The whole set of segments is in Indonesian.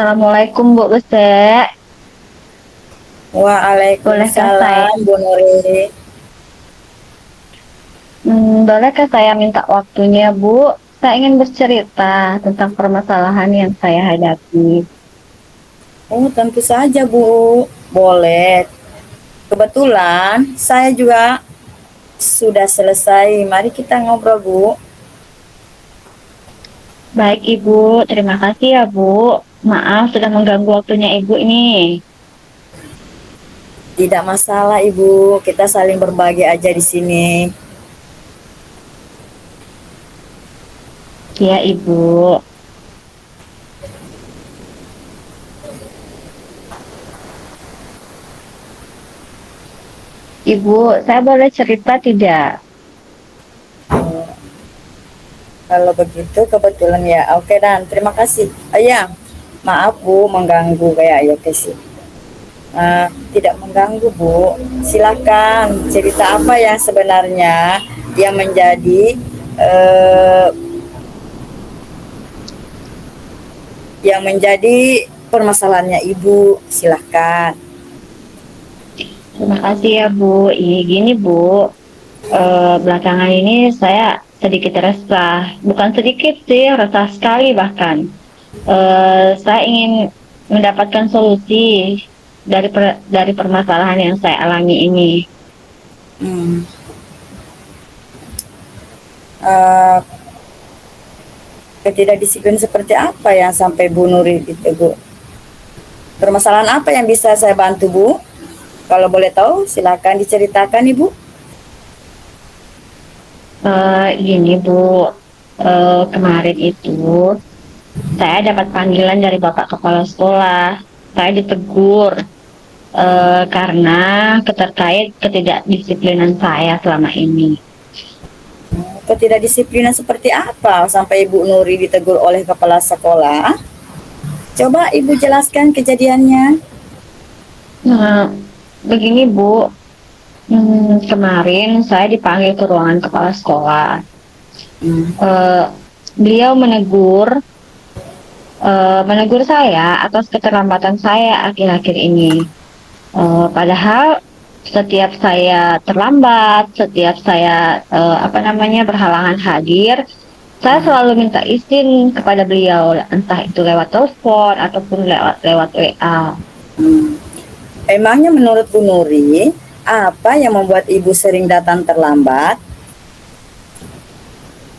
Assalamualaikum Bu Bese. Bolehkah saya, Waalaikumsalam Bu Nuri. bolehkah saya minta waktunya Bu? Saya ingin bercerita tentang permasalahan yang saya hadapi. Oh, tentu saja Bu. Boleh. Kebetulan saya juga sudah selesai. Mari kita ngobrol Bu. Baik Ibu, terima kasih ya Bu. Maaf sudah mengganggu waktunya Ibu ini. Tidak masalah Ibu, kita saling berbagi aja di sini. Ya Ibu. Ibu, saya boleh cerita tidak? Kalau begitu kebetulan ya. Oke dan terima kasih. Ayah, maaf Bu mengganggu kayak ya sih. Tidak mengganggu Bu. Silakan cerita apa yang sebenarnya yang menjadi eh, permasalahannya Ibu. Silahkan. Terima kasih ya Bu. Gini Bu, belakangan ini saya sedikit resah. Bukan sedikit sih, resah sekali bahkan. Saya ingin mendapatkan solusi dari permasalahan yang saya alami ini. Hmm. Eh, Ketidakdisiplin seperti apa yang sampai Bu Nuri ditegur? Permasalahan apa yang bisa saya bantu Bu? Kalau boleh tahu, silakan diceritakan Ibu. Gini Bu, kemarin itu saya dapat panggilan dari Bapak Kepala Sekolah. Saya ditegur karena terkait ketidakdisiplinan saya selama ini. Ketidakdisiplinan seperti apa sampai Ibu Nuri ditegur oleh kepala sekolah? Coba Ibu jelaskan kejadiannya. Nah, begini Bu, kemarin saya dipanggil ke ruangan kepala sekolah. Hmm. Eh, Beliau menegur saya atas keterlambatan saya akhir-akhir ini. Padahal setiap saya terlambat, setiap saya berhalangan hadir, saya selalu minta izin kepada beliau, entah itu lewat telepon ataupun lewat WA. Hmm. Emangnya menurut Bu Nuri, apa yang membuat Ibu sering datang terlambat?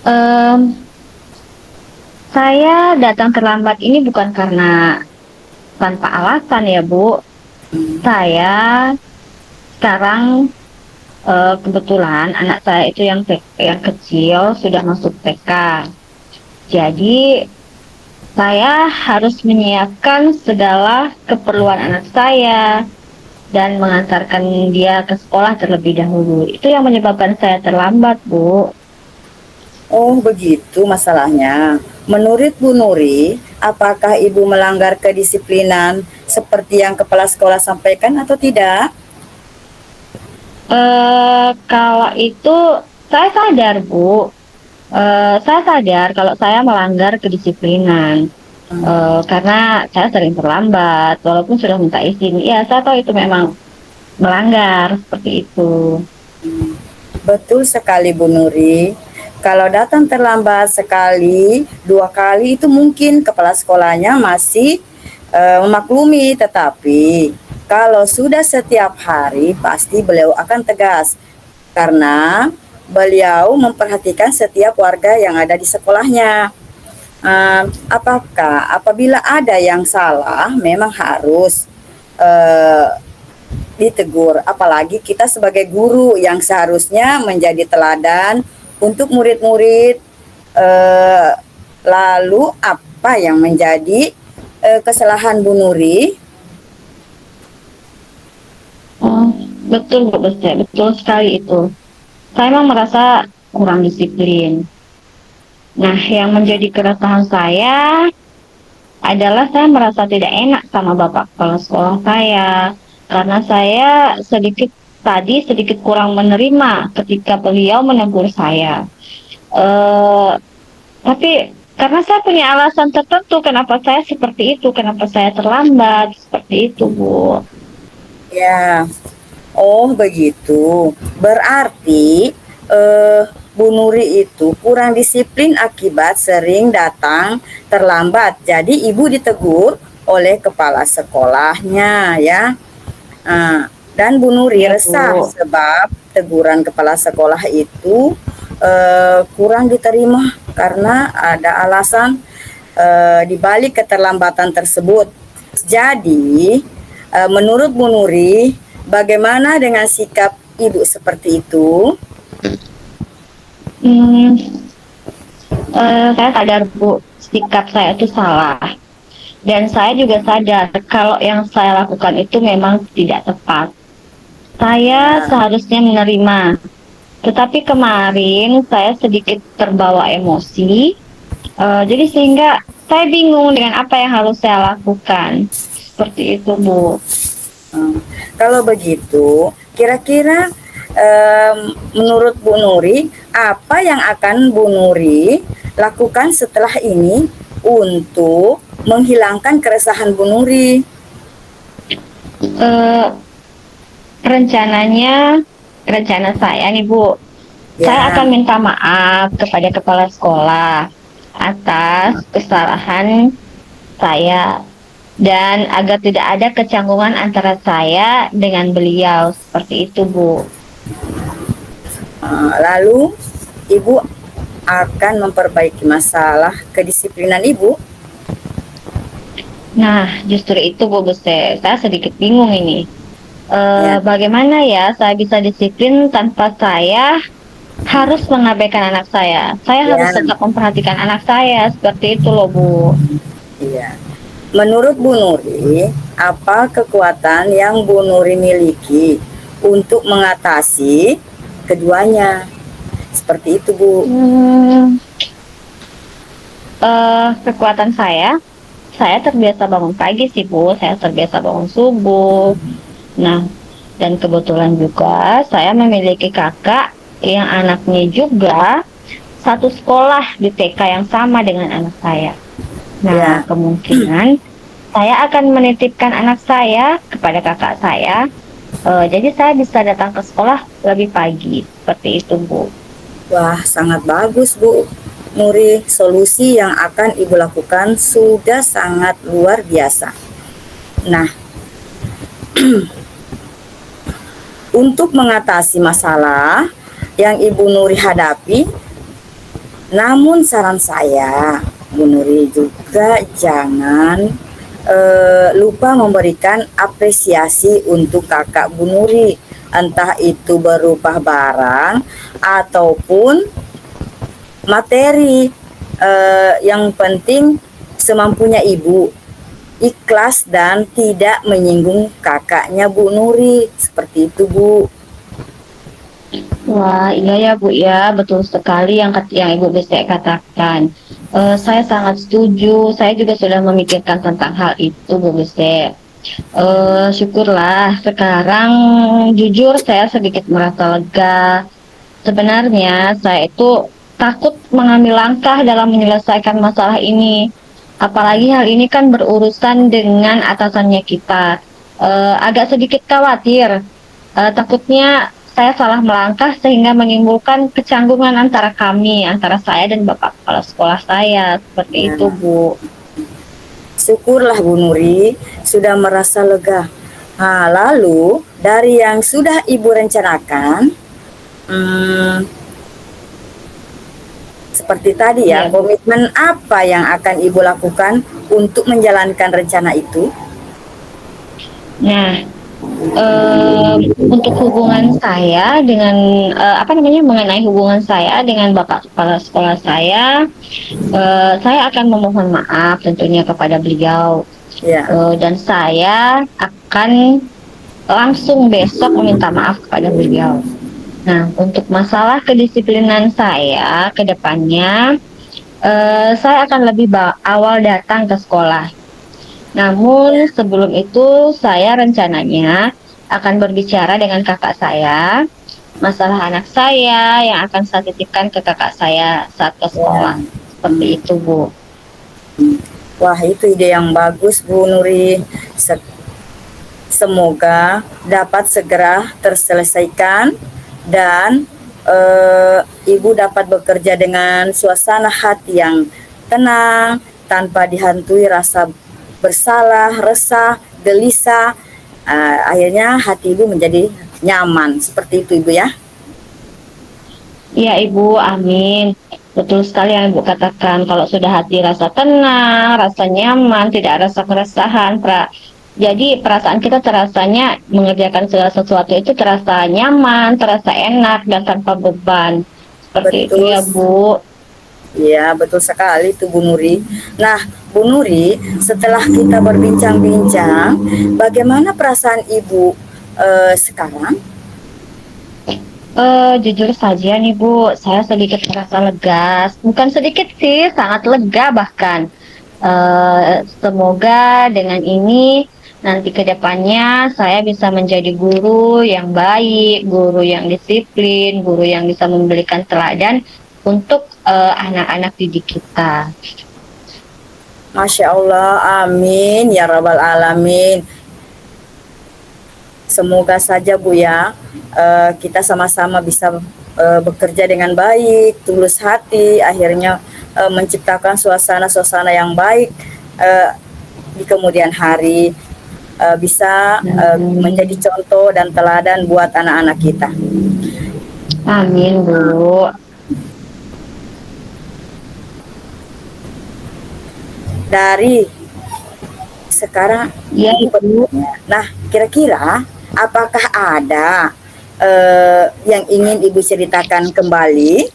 Em, saya datang terlambat ini bukan karena tanpa alasan ya Bu. Hmm. Saya sekarang kebetulan anak saya itu yang kecil sudah masuk TK. Jadi saya harus menyiapkan segala keperluan anak saya dan mengantarkan dia ke sekolah terlebih dahulu. Itu yang menyebabkan saya terlambat, Bu. Oh, begitu masalahnya. Menurut Bu Nuri, apakah Ibu melanggar kedisiplinan seperti yang kepala sekolah sampaikan atau tidak? Kalau itu saya sadar, Bu. Saya sadar kalau saya melanggar kedisiplinan. Karena saya sering terlambat, walaupun sudah minta izin. Ya, saya tahu itu memang melanggar seperti itu. Betul sekali Bu Nuri. Kalau datang terlambat sekali, dua kali itu mungkin kepala sekolahnya masih memaklumi, tetapi kalau sudah setiap hari pasti beliau akan tegas karena beliau memperhatikan setiap warga yang ada di sekolahnya. Apakah apabila ada yang salah memang harus eh, ditegur, apalagi kita sebagai guru yang seharusnya menjadi teladan untuk murid-murid. eh, Lalu apa yang menjadi kesalahan Bu Nuri? Oh, betul, Bu Beste. Betul sekali itu. Saya memang merasa kurang disiplin. Nah, yang menjadi keresahan saya adalah saya merasa tidak enak sama Bapak Kepala Sekolah saya. Karena saya sedikit kurang menerima ketika beliau menegur saya. Eh, tapi Karena saya punya alasan tertentu kenapa saya seperti itu, kenapa saya terlambat, seperti itu, Bu. Ya, oh begitu. Berarti Bu Nuri itu kurang disiplin akibat sering datang terlambat. Jadi ibu ditegur oleh kepala sekolahnya ya. Nah, dan Bu Nuri Iya, resah Bu. sebab teguran kepala sekolah itu kurang diterima karena ada alasan di balik keterlambatan tersebut. Jadi, menurut Bu Nuri, bagaimana dengan sikap ibu seperti itu? Hmm, saya sadar, Bu, sikap saya itu salah. Dan saya juga sadar kalau yang saya lakukan itu memang tidak tepat. Saya Ya, seharusnya menerima. Tetapi kemarin saya sedikit terbawa emosi, jadi sehingga saya bingung dengan apa yang harus saya lakukan. Seperti itu, Bu. kalau begitu, kira-kira menurut Bu Nuri, apa yang akan Bu Nuri lakukan setelah ini untuk menghilangkan keresahan Bu Nuri? Eh, rencananya, rencana saya nih, Bu, saya Ya, akan minta maaf kepada kepala sekolah atas kesalahan saya dan agar tidak ada kecanggungan antara saya dengan beliau. Seperti itu, Bu. lalu Ibu akan memperbaiki masalah kedisiplinan Ibu. Nah, justru itu, Bu Buse. Saya sedikit bingung ini. Ya, Bagaimana ya saya bisa disiplin tanpa saya harus mengabaikan anak saya? Saya harus ya, tetap memperhatikan anak saya. Seperti itu loh, Bu. iya. Menurut Bu Nuri, apa kekuatan yang Bu Nuri miliki untuk mengatasi keduanya? Seperti itu, Bu. Hmm, kekuatan saya terbiasa bangun pagi sih, Bu. Saya terbiasa bangun subuh. Nah, dan kebetulan juga saya memiliki kakak yang anaknya juga satu sekolah di TK yang sama dengan anak saya. Nah, Ya, kemungkinan saya akan menitipkan anak saya kepada kakak saya. Jadi saya bisa datang ke sekolah lebih pagi. Seperti itu, Bu. wah sangat bagus, Bu Nuri. Solusi yang akan Ibu lakukan sudah sangat luar biasa. Nah, untuk mengatasi masalah yang Ibu Nuri hadapi, namun saran saya, Bu Nuri juga jangan lupa memberikan apresiasi untuk kakak Bu Nuri, entah itu berupa barang ataupun materi. Yang penting semampunya Ibu, ikhlas dan tidak menyinggung kakaknya Bu Nuri. Seperti itu, Bu. Wah, iya ya, Bu ya, betul sekali yang Ibu bisa katakan. Saya sangat setuju. Saya juga sudah memikirkan tentang hal itu, Bu Bese. Syukurlah sekarang jujur saya sedikit merasa lega. Sebenarnya saya itu takut mengambil langkah dalam menyelesaikan masalah ini. Apalagi hal ini kan berurusan dengan atasannya kita. Agak sedikit khawatir. Takutnya saya salah melangkah sehingga menimbulkan kecanggungan antara kami, antara saya dan Bapak Kepala Sekolah saya. Seperti Ya, itu, Bu. syukurlah Bu Nuri sudah merasa lega. Nah, lalu dari yang sudah Ibu rencanakan, hmm, seperti tadi ya, Iya, Bu. komitmen apa yang akan Ibu lakukan untuk menjalankan rencana itu? Nah, untuk hubungan saya dengan apa namanya mengenai hubungan saya dengan Bapak Kepala Sekolah saya akan memohon maaf tentunya kepada beliau. Ya, Dan saya akan langsung besok meminta maaf kepada beliau. Nah, untuk masalah kedisiplinan saya ke depannya, saya akan lebih awal datang ke sekolah. Namun sebelum itu saya rencananya akan berbicara dengan kakak saya, masalah anak saya yang akan saya titipkan ke kakak saya saat ke ya. sekolah. Seperti itu, Bu. Wah, itu ide yang bagus, Bu Nuri. Semoga dapat segera terselesaikan dan Ibu dapat bekerja dengan suasana hati yang tenang, tanpa dihantui rasa bersalah, resah, gelisah. Akhirnya hati Ibu menjadi nyaman. Seperti itu, Ibu ya. Iya, Ibu, amin. Betul sekali yang Ibu katakan. Kalau sudah hati rasa tenang, rasa nyaman, tidak rasa keresahan, jadi perasaan kita terasanya mengerjakan segala sesuatu itu terasa nyaman, terasa enak, dan tanpa beban. Seperti itu Betul. ya, Bu. Iya, betul sekali itu Bu Nuri. Nah, Bu Nuri, setelah kita berbincang-bincang, bagaimana perasaan Ibu sekarang? Jujur saja nih Bu, saya sedikit merasa lega. Bukan sedikit sih, sangat lega bahkan. Semoga dengan ini nanti ke depannya saya bisa menjadi guru yang baik, guru yang disiplin, guru yang bisa memberikan teladan untuk anak-anak didik kita. Masya Allah, amin ya Rabbal Alamin. Semoga saja Bu ya, kita sama-sama bisa bekerja dengan baik, tulus hati, akhirnya menciptakan suasana-suasana yang baik di kemudian hari, bisa menjadi contoh dan teladan buat anak-anak kita. Amin, Bu. Dari sekarang Ya, Ibu Bu. bertanya, nah kira-kira apakah ada yang ingin Ibu ceritakan kembali?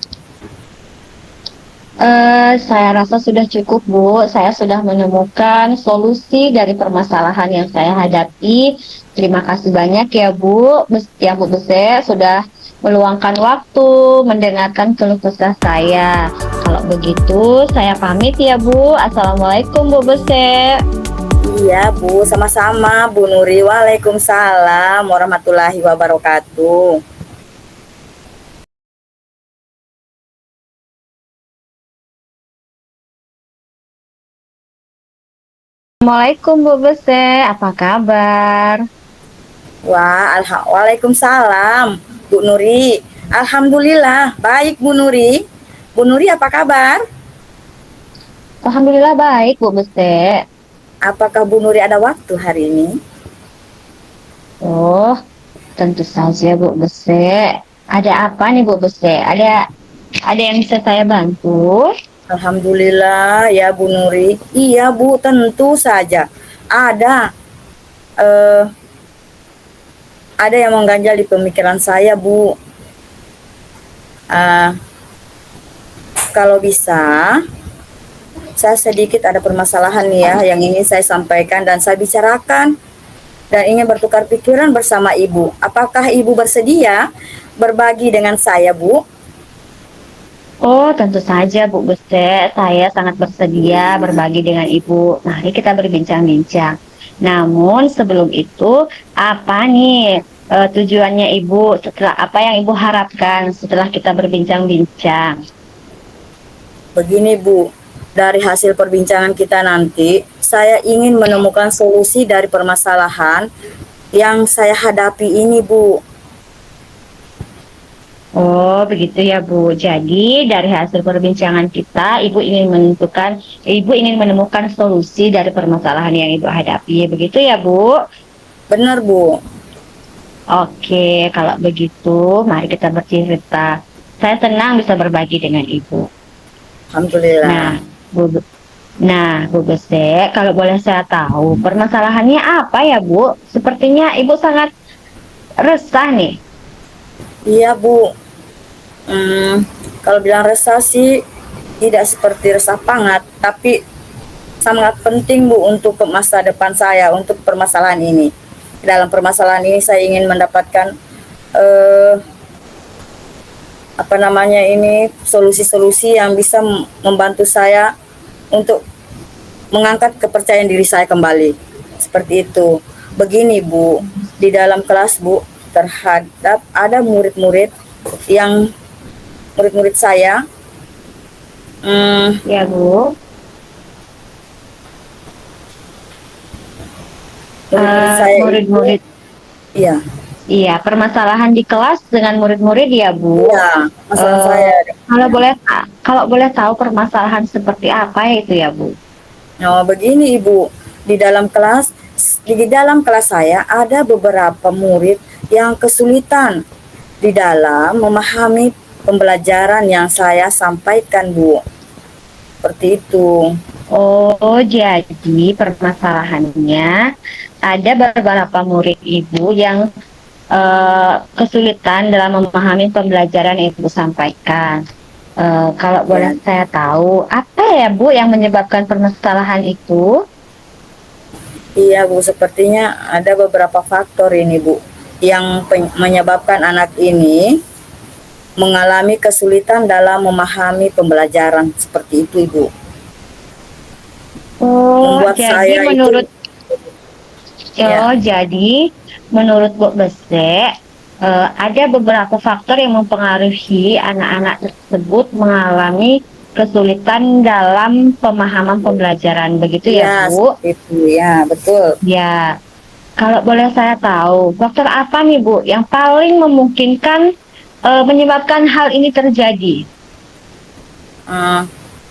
Saya rasa sudah cukup, Bu. Saya sudah menemukan solusi dari permasalahan yang saya hadapi. Terima kasih banyak ya, Bu. Ya, Bu Bese sudah meluangkan waktu mendengarkan keluh kesah saya. Kalau begitu, saya pamit ya, Bu. Assalamualaikum, Bu Bese. Iya Bu, sama-sama Bu Nuri. Waalaikumsalam warahmatullahi wabarakatuh. Assalamualaikum, Bu Bese. Apa kabar? Waalaikumsalam Bu Nuri. Alhamdulillah, baik Bu Nuri. Bu Nuri apa kabar? Alhamdulillah baik, Bu Bese. Apakah Bu Nuri ada waktu hari ini? Oh, tentu saja, Bu Bese. Ada apa nih, Bu Bese? Ada yang bisa saya bantu? Alhamdulillah ya Bu Nuri. Iya Bu, tentu saja. Ada eh, ada yang mengganjal di pemikiran saya Bu. Eh, Kalau bisa, saya sedikit ada permasalahan nih ya yang ingin saya sampaikan dan saya bicarakan dan ingin bertukar pikiran bersama Ibu. Apakah Ibu bersedia berbagi dengan saya, Bu? Oh, tentu saja, Bu Bese. Saya sangat bersedia berbagi dengan Ibu. Mari kita berbincang-bincang. Namun sebelum itu, apa nih tujuannya Ibu? Setelah apa yang Ibu harapkan setelah kita berbincang-bincang? Begini, Bu. Dari hasil perbincangan kita nanti, saya ingin menemukan solusi dari permasalahan yang saya hadapi ini, Bu. Oh, begitu ya, Bu. Jadi, dari hasil perbincangan kita, Ibu ingin menemukan solusi dari permasalahan yang Ibu hadapi. Begitu ya, Bu? Benar, Bu. Oke, kalau begitu, mari kita bercerita. Saya senang bisa berbagi dengan Ibu. Nah, Alhamdulillah. Bu, Bu Bese, kalau boleh saya tahu, permasalahannya apa ya, Bu? Sepertinya Ibu sangat resah nih. Iya, Bu. Kalau bilang resah sih tidak seperti resah pangat, tapi sangat penting Bu untuk ke masa depan saya, untuk permasalahan ini. Dalam permasalahan ini saya ingin mendapatkan eh, apa namanya ini solusi-solusi yang bisa membantu saya untuk mengangkat kepercayaan diri saya kembali. Seperti itu. Begini Bu, di dalam kelas Bu, terhadap ada murid-murid yang murid-murid saya Hmm, Ya, Bu. murid-murid saya itu, Murid-murid, iya, iya, permasalahan di kelas dengan murid-murid ya, Bu. iya, masalah Eh, saya. kalau boleh tahu permasalahan seperti apa itu ya, Bu? Oh, begini Ibu, di dalam kelas saya ada beberapa murid yang kesulitan di dalam memahami pembelajaran yang saya sampaikan, Bu. Seperti itu. Oh, jadi permasalahannya ada beberapa murid Ibu yang kesulitan dalam memahami pembelajaran yang Ibu sampaikan. Kalau boleh Ya, saya tahu, apa ya, Bu, yang menyebabkan permasalahan itu? iya Bu, sepertinya ada beberapa faktor ini Bu yang menyebabkan anak ini mengalami kesulitan dalam memahami pembelajaran seperti itu Ibu. Oh, Membuat jadi saya itu, menurut ya, Bu Bese, ada beberapa faktor yang mempengaruhi anak-anak tersebut mengalami kesulitan dalam pemahaman pembelajaran. Begitu ya, ya Bu? seperti itu ya, betul. Ya, kalau boleh saya tahu, faktor apa nih, Bu, yang paling memungkinkan menyebabkan hal ini terjadi? Eh,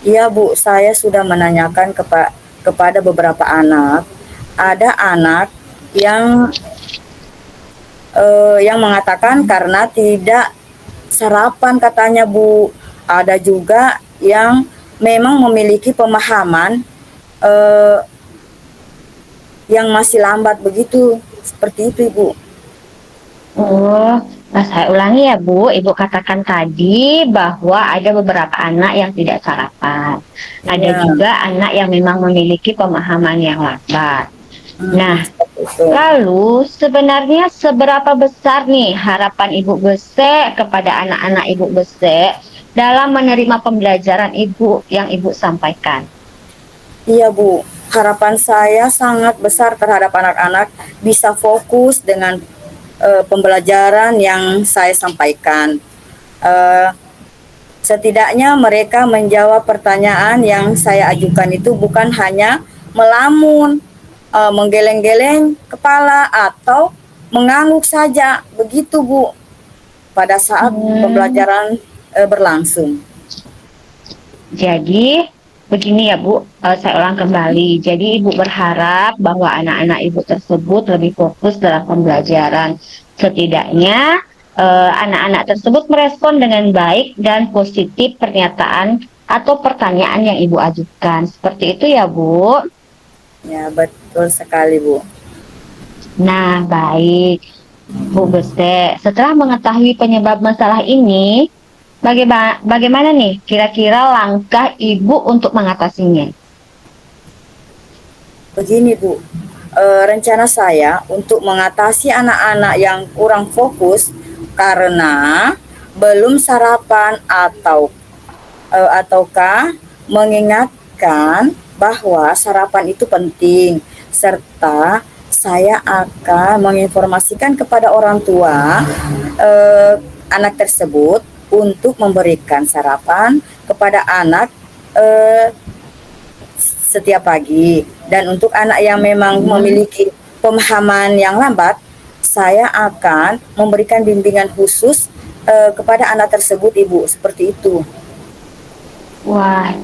iya Bu, saya sudah menanyakan kepada beberapa anak. Ada anak yang yang mengatakan karena tidak sarapan katanya Bu. Ada juga yang memang memiliki pemahaman eh, yang masih lambat begitu. Seperti itu Ibu. Oh, nah saya ulangi ya, Bu. Ibu katakan tadi bahwa ada beberapa anak yang tidak sarapan. Ada Iya, juga anak yang memang memiliki pemahaman yang lambat. Nah, seperti itu. lalu sebenarnya seberapa besar nih harapan Ibu Bese kepada anak-anak Ibu Bese dalam menerima pembelajaran Ibu yang Ibu sampaikan? Iya Bu, harapan saya sangat besar terhadap anak-anak bisa fokus dengan pembelajaran yang saya sampaikan. Eh, Setidaknya mereka menjawab pertanyaan yang saya ajukan itu bukan hanya melamun, menggeleng-geleng kepala atau mengangguk saja, begitu Bu, pada saat Hmm, pembelajaran berlangsung. Jadi, begini ya Bu, saya ulang kembali. Jadi Ibu berharap bahwa anak-anak Ibu tersebut lebih fokus dalam pembelajaran. Setidaknya anak-anak tersebut merespon dengan baik dan positif pernyataan atau pertanyaan yang Ibu ajukan. Seperti itu ya Bu. Ya, betul sekali Bu. Nah, baik. Bu Beste, setelah mengetahui penyebab masalah ini, bagaimana nih kira-kira langkah Ibu untuk mengatasinya? Begini Bu, rencana saya untuk mengatasi anak-anak yang kurang fokus karena belum sarapan ataukah mengingatkan bahwa sarapan itu penting serta saya akan menginformasikan kepada orang tua anak tersebut untuk memberikan sarapan kepada anak eh, setiap pagi. Dan untuk anak yang memang Hmm. memiliki pemahaman yang lambat, saya akan memberikan bimbingan khusus kepada anak tersebut, Ibu. Seperti itu. Wah,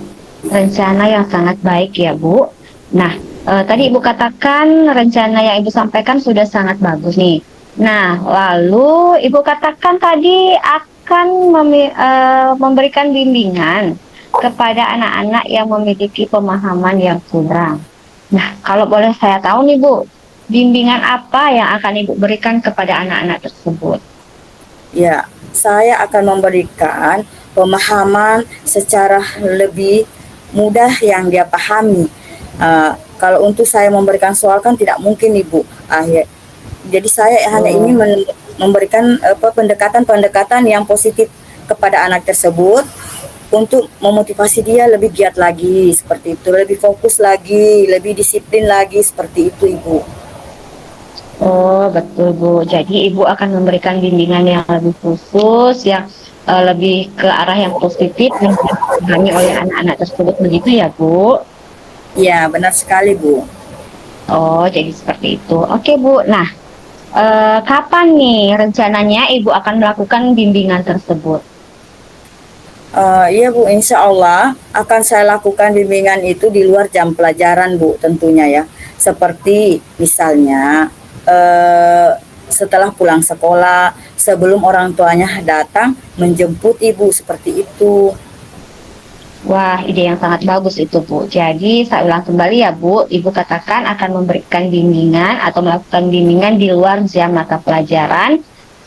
rencana yang sangat baik ya, Bu. Nah, tadi Ibu katakan rencana yang Ibu sampaikan sudah sangat bagus nih. Nah, lalu Ibu katakan tadi akan memberikan bimbingan kepada anak-anak yang memiliki pemahaman yang kurang. Nah, kalau boleh saya tahu nih, Bu, bimbingan apa yang akan Ibu berikan kepada anak-anak tersebut? Ya, saya akan memberikan pemahaman secara lebih mudah yang dia pahami. Kalau untuk saya memberikan soal kan tidak mungkin, Ibu. Jadi saya hanya ingin Oh. memberikan pendekatan-pendekatan yang positif kepada anak tersebut untuk memotivasi dia lebih giat lagi, seperti itu, lebih fokus lagi, lebih disiplin lagi, seperti itu, Ibu. Oh, betul, Bu. Jadi Ibu akan memberikan bimbingan yang lebih khusus, yang lebih ke arah yang positif, dipahami oleh anak-anak tersebut begitu ya Bu? Ya, benar sekali, Bu. Oh, jadi seperti itu. Oke Bu, nah kapan nih rencananya Ibu akan melakukan bimbingan tersebut? Iya Bu, insya Allah akan saya lakukan bimbingan itu di luar jam pelajaran Bu tentunya ya. Seperti misalnya setelah pulang sekolah, sebelum orang tuanya datang menjemput Ibu seperti itu. Wah, ide yang sangat bagus itu, Bu. Jadi, saya ulang kembali ya, Bu. Ibu katakan akan memberikan bimbingan atau melakukan bimbingan di luar jam mata pelajaran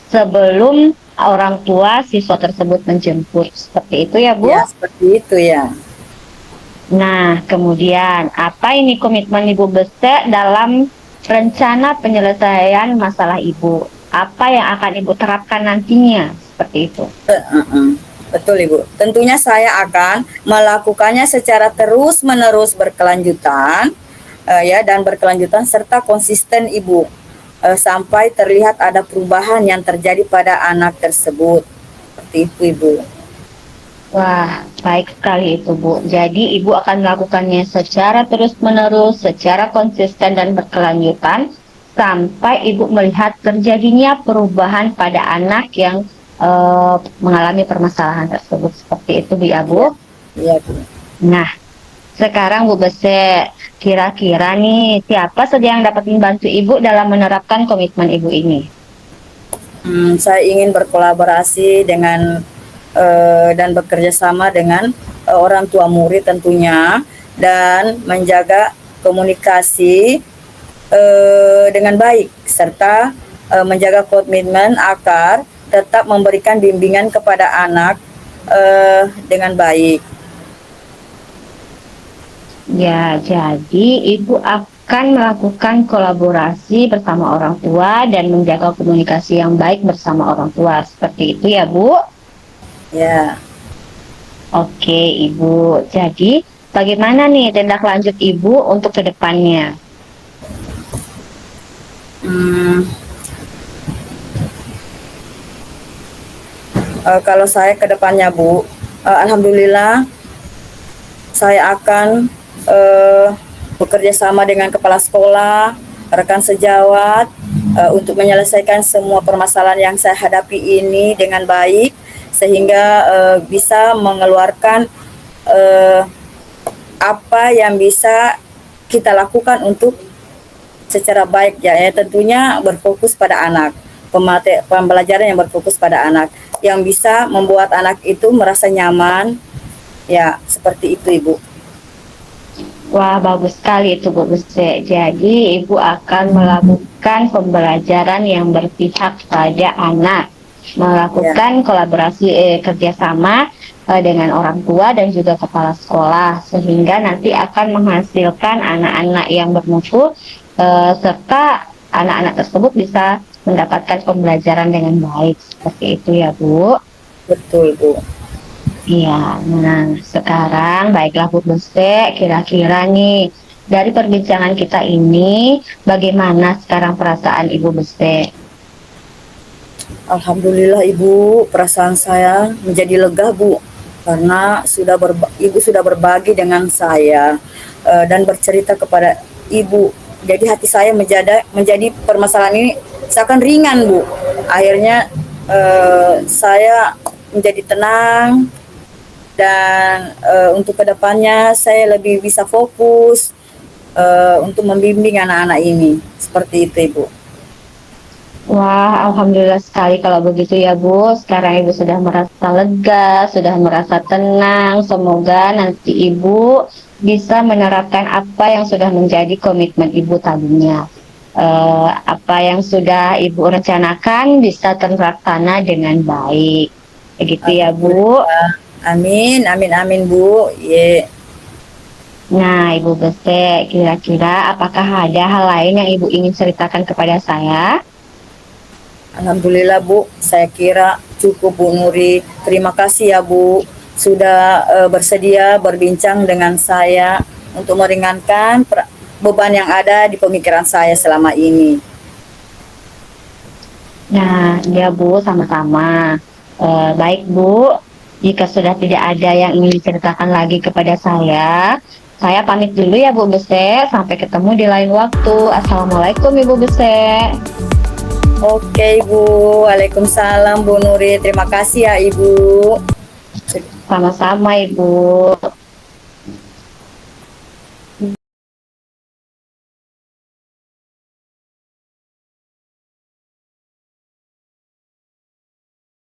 sebelum orang tua siswa tersebut menjemput. Seperti itu ya, Bu? Ya, seperti itu ya. Nah, kemudian apa ini komitmen Ibu Bese dalam rencana penyelesaian masalah Ibu? Apa yang akan Ibu terapkan nantinya? Seperti itu. Betul Ibu. Tentunya saya akan melakukannya secara terus-menerus berkelanjutan ya dan berkelanjutan serta konsisten Ibu sampai terlihat ada perubahan yang terjadi pada anak tersebut. Seperti itu Ibu. Wah, baik sekali itu, Bu. Jadi, Ibu akan melakukannya secara terus-menerus, secara konsisten dan berkelanjutan, sampai Ibu melihat terjadinya perubahan pada anak yang mengalami permasalahan tersebut. Seperti itu, Bu, ya, Bu. Iya, iya Bu. Nah, sekarang Bu Bese, kira-kira nih, siapa saja yang dapat membantu Ibu dalam menerapkan komitmen Ibu ini? Saya ingin berkolaborasi dengan dan bekerja sama dengan orang tua murid tentunya dan menjaga komunikasi dengan baik serta menjaga komitmen agar tetap memberikan bimbingan kepada anak dengan baik. Ya, jadi Ibu akan melakukan kolaborasi bersama orang tua dan menjaga komunikasi yang baik bersama orang tua. Seperti itu ya, Bu? Ya, Oke, Ibu. Jadi, bagaimana nih tindak lanjut Ibu untuk kedepannya? hmm, kalau saya ke depannya Bu, alhamdulillah saya akan bekerja sama dengan kepala sekolah, rekan sejawat untuk menyelesaikan semua permasalahan yang saya hadapi ini dengan baik sehingga bisa mengeluarkan uh, apa yang bisa kita lakukan untuk secara baik ya, tentunya berfokus pada anak, pembelajaran yang berfokus pada anak yang bisa membuat anak itu merasa nyaman ya, seperti itu Ibu. Wah, bagus sekali itu, Bu Buse. Jadi, Ibu akan melakukan pembelajaran yang berpihak pada anak, melakukan kolaborasi kerjasama dengan orang tua dan juga kepala sekolah, sehingga nanti akan menghasilkan anak-anak yang bermutu serta anak-anak tersebut bisa mendapatkan pembelajaran dengan baik. Seperti itu ya, Bu. Betul Bu. Iya, nah sekarang baiklah Bu Bese, kira-kira nih dari perbincangan kita ini, bagaimana sekarang perasaan Ibu Bese? Alhamdulillah Ibu, perasaan saya menjadi lega Bu, karena Ibu sudah berbagi dengan saya dan bercerita kepada Ibu. Jadi hati saya menjadi permasalahan ini seakan ringan Bu. Akhirnya saya menjadi tenang dan untuk kedepannya saya lebih bisa fokus untuk membimbing anak-anak ini. Seperti itu Ibu. Wah, alhamdulillah sekali kalau begitu ya Bu. Sekarang Ibu sudah merasa lega, sudah merasa tenang. Semoga nanti Ibu bisa menerapkan apa yang sudah menjadi komitmen Ibu tadinya. Apa yang sudah Ibu rencanakan bisa terlaksana dengan baik. Begitu ya Bu. Amin, amin, amin Bu. Yeah. Nah, Ibu Bese, kira-kira apakah ada hal lain yang Ibu ingin ceritakan kepada saya? Alhamdulillah Bu, saya kira cukup Bu Nuri. Terima kasih ya Bu, sudah bersedia berbincang dengan saya untuk meringankan beban yang ada di pemikiran saya selama ini. Nah, ya Bu, sama-sama. Baik Bu, Jika sudah tidak ada yang ingin diceritakan lagi kepada saya pamit dulu ya Bu Bese. Sampai ketemu di lain waktu. Assalamualaikum Ibu Bese. Oke Ibu, Waalaikumsalam Bu Nuri. Terima kasih ya Ibu. Sama-sama Ibu.